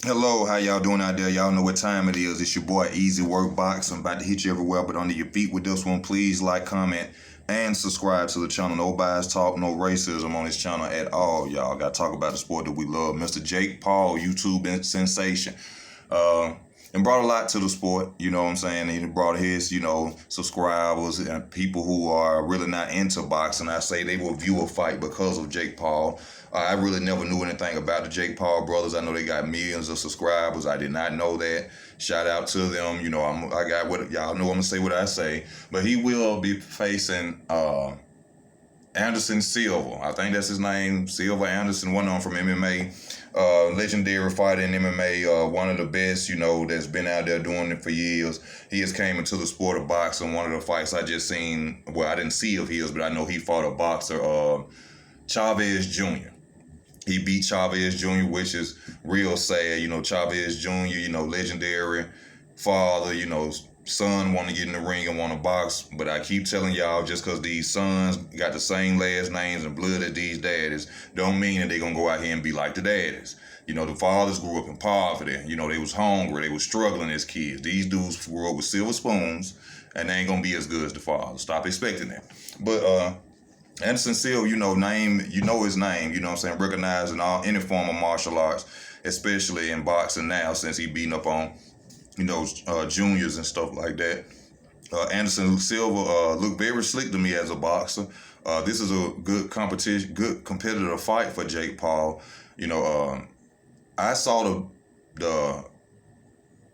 Hello, how y'all doing out there? Y'all know what time it is. It's your boy Easy Work Box. I'm about to hit you everywhere, but under your feet with this one. Please like, comment, and subscribe to the channel. No bias talk, no racism on this channel at all, y'all. Got to talk about the sport that we love. Mr. Jake Paul, YouTube sensation. And brought a lot to the sport, you know what I'm saying? He brought his, subscribers and people who are really not into boxing. I say they will view a fight because of Jake Paul. I really never knew anything about the Jake Paul brothers. I know they got millions of subscribers. I did not know that. Shout out to them. You know, I got what y'all know. I'm gonna say what I say, but he will be facing Anderson Silva. I think that's his name. Silva Anderson, one of them from MMA. Legendary fighter in MMA, one of the best, that's been out there doing it for years. He has came into the sport of boxing. One of the fights I just seen, well, I didn't see of his, but I know he fought a boxer, Chavez Jr. He beat Chavez Jr., which is real sad. Chavez Jr., legendary father, son want to get in the ring and want to box. But I keep telling y'all, just because these sons got the same last names and blood as these daddies, don't mean that they're going to go out here and be like the daddies. The fathers grew up in poverty. They was hungry. They was struggling as kids. These dudes grew up with silver spoons, and they ain't going to be as good as the father. Stop expecting that. But, Anderson Silva, his name, recognized in any form of martial arts, especially in boxing now, since he beating up on, juniors and stuff like that. Anderson Silva looked very slick to me as a boxer. This is a good competitive fight for Jake Paul. I saw the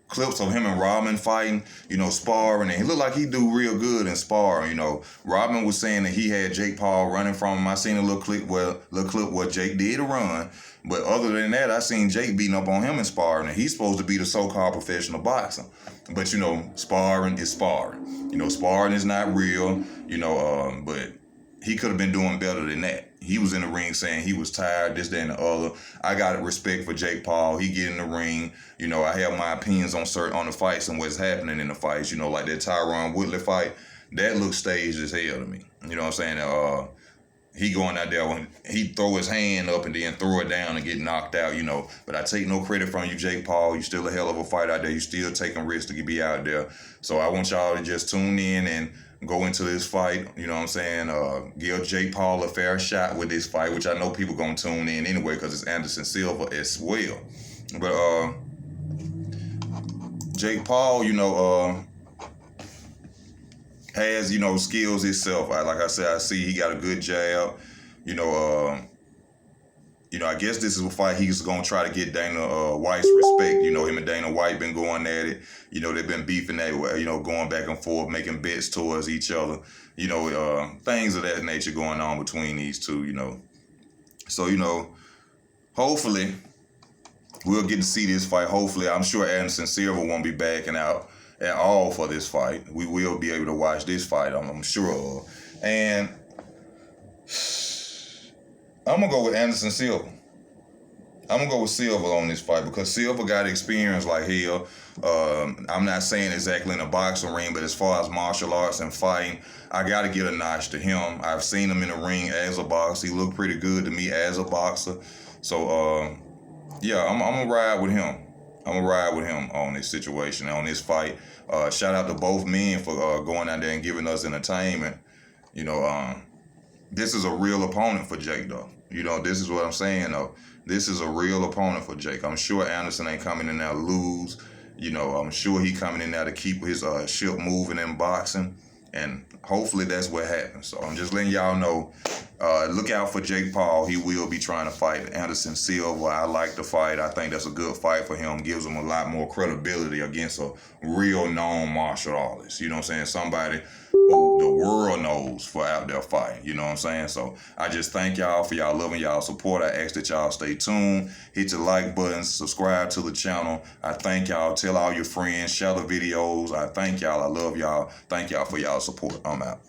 clips of him and Robin fighting, sparring, and he looked like he do real good in sparring. Robin was saying that he had Jake Paul running from him. I seen a little clip where Jake did run, but other than that, I seen Jake beating up on him in sparring, and he's supposed to be the so-called professional boxer. But sparring is sparring. Sparring is not real. But he could have been doing better than that. He was in the ring saying he was tired, this, that, and the other. I got respect for Jake Paul. He get in the ring. I have my opinions on the fights and what's happening in the fights. Like that Tyron Woodley fight, that looks staged as hell to me. You know what I'm saying? He going out there when he throw his hand up and then throw it down and get knocked out, But I take no credit from you, Jake Paul. You still a hell of a fight out there. You still taking risks to be out there. So I want y'all to just tune in and go into this fight, give Jake Paul a fair shot with this fight, which I know people gonna tune in anyway because it's Anderson Silva as well. But Jake Paul, has, skills himself. Like I said, I see he got a good jab. I guess this is a fight he's going to try to get Dana White's respect. Him and Dana White been going at it. They've been beefing that way, going back and forth, making bets towards each other. Things of that nature going on between these two, So, hopefully we'll get to see this fight. Hopefully, I'm sure Anderson Silva won't be backing out at all for this fight. We will be able to watch this fight, I'm sure of. And I'm going to go with Anderson Silva. I'm going to go with Silva on this fight because Silva got experience like hell. I'm not saying exactly in a boxing ring, but as far as martial arts and fighting, I got to give a notch to him. I've seen him in the ring as a boxer. He looked pretty good to me as a boxer. So, yeah, I'm going to ride with him. I'm going to ride with him on this situation, on this fight. Shout out to both men for going out there and giving us entertainment. This is a real opponent for Jake, though. This is what I'm saying, though. This is a real opponent for Jake. I'm sure Anderson ain't coming in there to lose. I'm sure he coming in there to keep his ship moving in boxing. And hopefully that's what happens. So I'm just letting y'all know, look out for Jake Paul. He will be trying to fight Anderson Silva. I like the fight. I think that's a good fight for him. Gives him a lot more credibility against a real known martial artist. You know what I'm saying? Somebody who the world knows for out there fighting. You know what I'm saying? So I just thank y'all for y'all loving y'all support. I ask that y'all stay tuned. Hit your like button. Subscribe to the channel. I thank y'all. Tell all your friends. Share the videos. I thank y'all. I love y'all. Thank y'all for y'all support. I'm out.